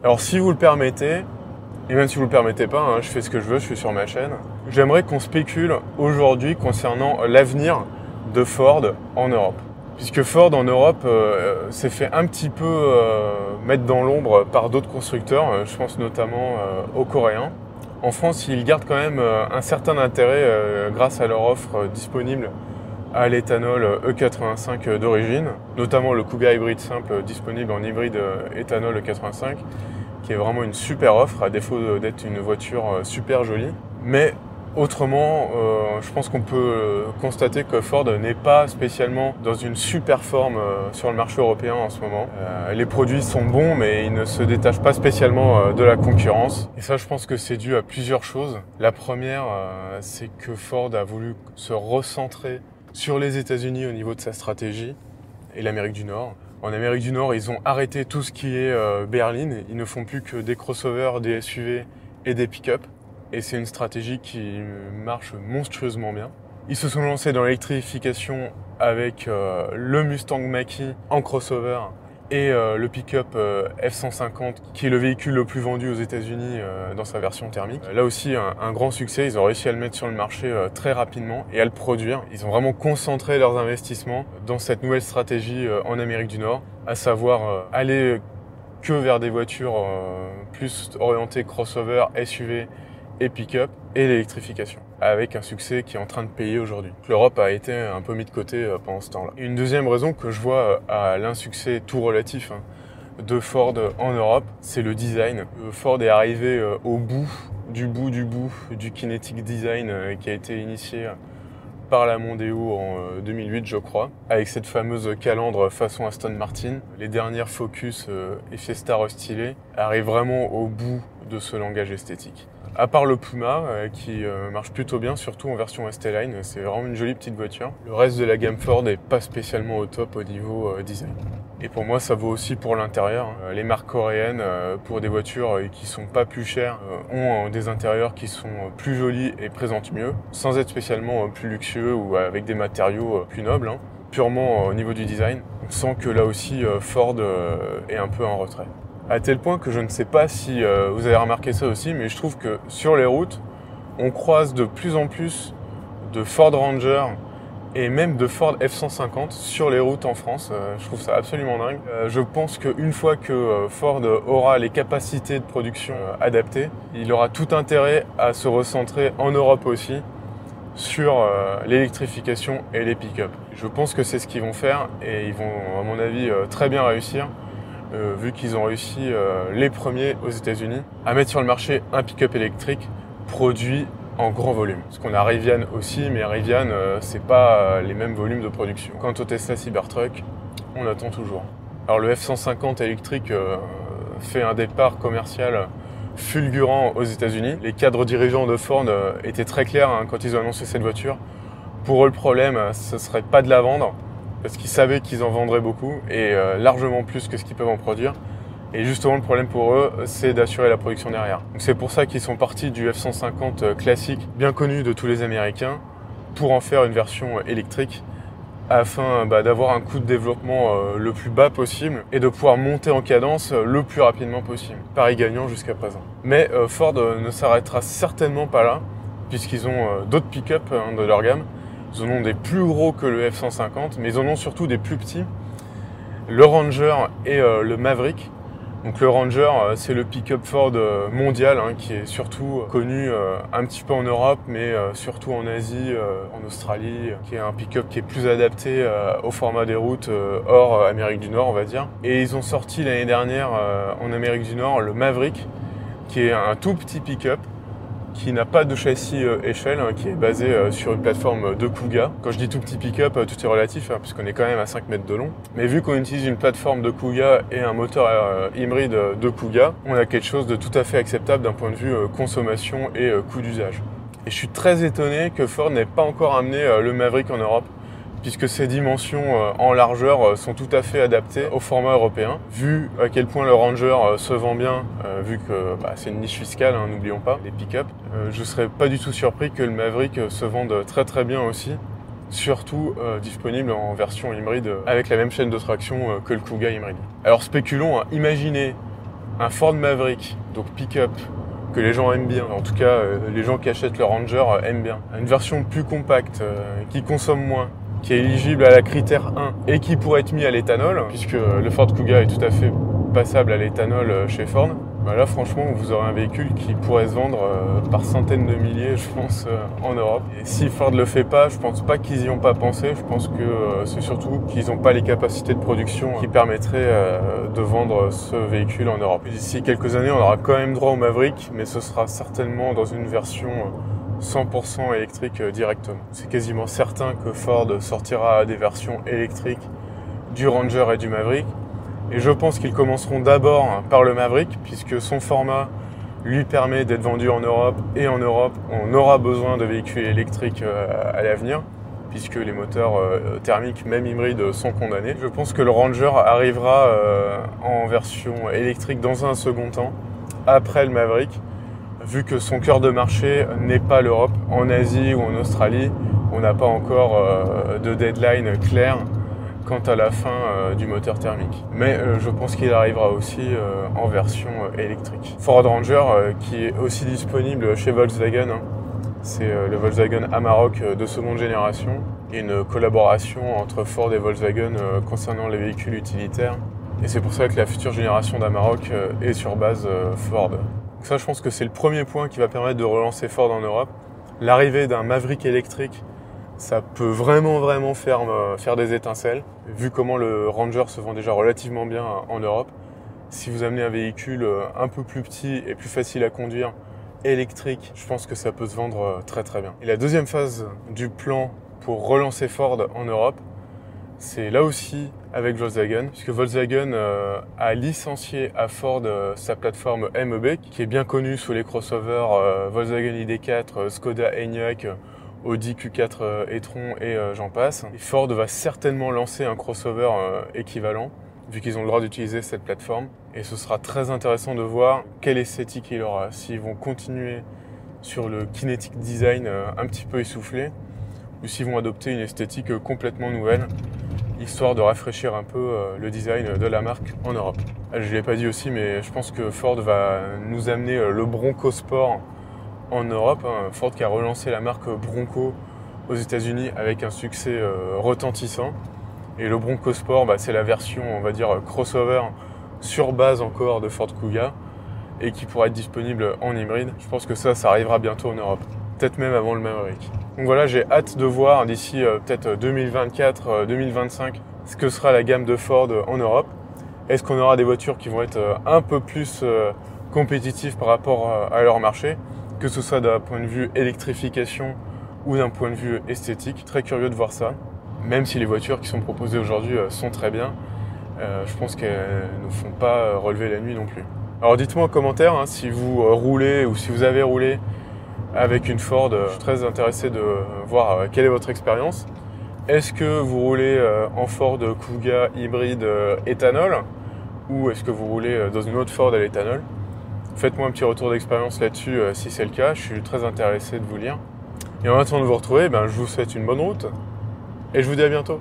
Alors si vous le permettez, et même si vous le permettez pas, hein, je fais ce que je veux, je suis sur ma chaîne, j'aimerais qu'on spécule aujourd'hui concernant l'avenir de Ford en Europe. Puisque Ford en Europe s'est fait un petit peu mettre dans l'ombre par d'autres constructeurs, je pense notamment aux Coréens. En France, ils gardent quand même un certain intérêt grâce à leur offre disponible à l'éthanol E85 d'origine, notamment le Kuga hybride simple disponible en hybride éthanol E85, qui est vraiment une super offre, à défaut d'être une voiture super jolie. Mais autrement, je pense qu'on peut constater que Ford n'est pas spécialement dans une super forme sur le marché européen en ce moment. Les produits sont bons, mais ils ne se détachent pas spécialement de la concurrence. Et ça, je pense que c'est dû à plusieurs choses. La première, c'est que Ford a voulu se recentrer sur les États-Unis au niveau de sa stratégie et l'Amérique du Nord. En Amérique du Nord, ils ont arrêté tout ce qui est berline. Ils ne font plus que des crossovers, des SUV et des pick-up. Et c'est une stratégie qui marche monstrueusement bien. Ils se sont lancés dans l'électrification avec le Mustang Mach-E en crossover et le pick-up F-150 qui est le véhicule le plus vendu aux États-Unis dans sa version thermique. Là aussi, un grand succès. Ils ont réussi à le mettre sur le marché très rapidement et à le produire. Ils ont vraiment concentré leurs investissements dans cette nouvelle stratégie en Amérique du Nord, à savoir aller que vers des voitures plus orientées crossover, SUV et pick-up et l'électrification, avec un succès qui est en train de payer aujourd'hui. L'Europe a été un peu mis de côté pendant ce temps-là. Une deuxième raison que je vois à l'insuccès tout relatif de Ford en Europe, c'est le design. Ford est arrivé au bout du kinetic design qui a été initié par la Mondeo en 2008, je crois, avec cette fameuse calandre façon Aston Martin. Les dernières Focus et Fiesta restylées arrivent vraiment au bout de ce langage esthétique. À part le Puma, qui marche plutôt bien, surtout en version ST-Line, c'est vraiment une jolie petite voiture. Le reste de la gamme Ford n'est pas spécialement au top au niveau design. Et pour moi, ça vaut aussi pour l'intérieur. Les marques coréennes, pour des voitures qui sont pas plus chères, ont des intérieurs qui sont plus jolis et présentent mieux, sans être spécialement plus luxueux ou avec des matériaux plus nobles. Purement au niveau du design, on sent que là aussi, Ford est un peu en retrait. À tel point que je ne sais pas si vous avez remarqué ça aussi, mais je trouve que sur les routes, on croise de plus en plus de Ford Ranger et même de Ford F-150 sur les routes en France. Je trouve ça absolument dingue. Je pense qu'une fois que Ford aura les capacités de production adaptées, il aura tout intérêt à se recentrer en Europe aussi sur l'électrification et les pick-up. Je pense que c'est ce qu'ils vont faire et ils vont, à mon avis, très bien réussir. Vu qu'ils ont réussi les premiers aux États-Unis à mettre sur le marché un pick-up électrique produit en grand volume. Parce qu'on a Rivian aussi, mais Rivian, c'est pas les mêmes volumes de production. Quant au Tesla Cybertruck, on attend toujours. Alors le F-150 électrique fait un départ commercial fulgurant aux États-Unis. Les cadres dirigeants de Ford étaient très clairs quand ils ont annoncé cette voiture. Pour eux, le problème, ce serait pas de la vendre, parce qu'ils savaient qu'ils en vendraient beaucoup et largement plus que ce qu'ils peuvent en produire. Et justement, le problème pour eux, c'est d'assurer la production derrière. Donc c'est pour ça qu'ils sont partis du F-150 classique, bien connu de tous les Américains, pour en faire une version électrique, afin d'avoir un coût de développement le plus bas possible et de pouvoir monter en cadence le plus rapidement possible. Pari gagnant jusqu'à présent. Mais Ford ne s'arrêtera certainement pas là, puisqu'ils ont d'autres pick-up de leur gamme. Ils en ont des plus gros que le F-150, mais ils en ont surtout des plus petits. Le Ranger et le Maverick. Donc le Ranger, c'est le pick-up Ford mondial, qui est surtout connu un petit peu en Europe, mais surtout en Asie, en Australie, qui est un pick-up qui est plus adapté au format des routes hors Amérique du Nord, on va dire. Et ils ont sorti l'année dernière en Amérique du Nord le Maverick, qui est un tout petit pick-up, qui n'a pas de châssis échelle, qui est basé sur une plateforme de Kuga. Quand je dis tout petit pick-up, tout est relatif, puisqu'on est quand même à 5 mètres de long. Mais vu qu'on utilise une plateforme de Kuga et un moteur hybride de Kuga, on a quelque chose de tout à fait acceptable d'un point de vue consommation et coût d'usage. Et je suis très étonné que Ford n'ait pas encore amené le Maverick en Europe, puisque ses dimensions en largeur sont tout à fait adaptées au format européen. Vu à quel point le Ranger se vend bien, vu que c'est une niche fiscale, n'oublions pas, les pick-up, je ne serais pas du tout surpris que le Maverick se vende très très bien aussi, surtout disponible en version hybride avec la même chaîne de traction que le Kuga hybride. Alors spéculons, imaginez un Ford Maverick, donc pick-up, que les gens aiment bien, en tout cas les gens qui achètent le Ranger aiment bien. Une version plus compacte, qui consomme moins, qui est éligible à la critère 1 et qui pourrait être mis à l'éthanol, puisque le Ford Kuga est tout à fait passable à l'éthanol chez Ford. Bah là franchement vous aurez un véhicule qui pourrait se vendre par centaines de milliers je pense en Europe. Et si Ford le fait pas, je pense pas qu'ils y ont pas pensé, je pense que c'est surtout qu'ils n'ont pas les capacités de production qui permettraient de vendre ce véhicule en Europe. D'ici quelques années on aura quand même droit au Maverick, mais ce sera certainement dans une version 100% électrique directement. C'est quasiment certain que Ford sortira des versions électriques du Ranger et du Maverick. Et je pense qu'ils commenceront d'abord par le Maverick, puisque son format lui permet d'être vendu en Europe. Et en Europe, on aura besoin de véhicules électriques à l'avenir, puisque les moteurs thermiques, même hybrides, sont condamnés. Je pense que le Ranger arrivera en version électrique dans un second temps, après le Maverick, vu que son cœur de marché n'est pas l'Europe. En Asie ou en Australie, on n'a pas encore de deadline clair quant à la fin du moteur thermique. Mais je pense qu'il arrivera aussi en version électrique. Ford Ranger qui est aussi disponible chez Volkswagen. C'est le Volkswagen Amarok de seconde génération. Une collaboration entre Ford et Volkswagen concernant les véhicules utilitaires. Et c'est pour ça que la future génération d'Amarok est sur base Ford. Donc ça, je pense que c'est le premier point qui va permettre de relancer Ford en Europe. L'arrivée d'un Maverick électrique, ça peut vraiment faire des étincelles. Vu comment le Ranger se vend déjà relativement bien en Europe, si vous amenez un véhicule un peu plus petit et plus facile à conduire, électrique, je pense que ça peut se vendre très bien. Et la deuxième phase du plan pour relancer Ford en Europe, c'est là aussi avec Volkswagen, puisque Volkswagen a licencié à Ford sa plateforme MEB, qui est bien connue sous les crossovers Volkswagen ID4, Skoda Enyaq, Audi Q4 e-tron et j'en passe. Et Ford va certainement lancer un crossover équivalent, vu qu'ils ont le droit d'utiliser cette plateforme. Et ce sera très intéressant de voir quelle esthétique il aura, s'ils vont continuer sur le kinetic design un petit peu essoufflé, ou s'ils vont adopter une esthétique complètement nouvelle, histoire de rafraîchir un peu le design de la marque en Europe. Je ne l'ai pas dit aussi, mais je pense que Ford va nous amener le Bronco Sport en Europe. Ford qui a relancé la marque Bronco aux États-Unis avec un succès retentissant. Et le Bronco Sport, c'est la version, on va dire, crossover sur base encore de Ford Kuga et qui pourra être disponible en hybride. Je pense que ça arrivera bientôt en Europe, peut-être même avant le Maverick. Donc voilà, j'ai hâte de voir d'ici peut-être 2024-2025 ce que sera la gamme de Ford en Europe. Est-ce qu'on aura des voitures qui vont être un peu plus compétitives par rapport à leur marché, que ce soit d'un point de vue électrification ou d'un point de vue esthétique. Très curieux de voir ça. Même si les voitures qui sont proposées aujourd'hui sont très bien, je pense qu'elles ne font pas relever la nuit non plus. Alors dites-moi en commentaire si vous roulez ou si vous avez roulé avec une Ford. Je suis très intéressé de voir quelle est votre expérience. Est-ce que vous roulez en Ford Kuga hybride éthanol ou est-ce que vous roulez dans une autre Ford à l'éthanol? Faites-moi un petit retour d'expérience là-dessus si c'est le cas, je suis très intéressé de vous lire. Et en attendant de vous retrouver, je vous souhaite une bonne route et je vous dis à bientôt.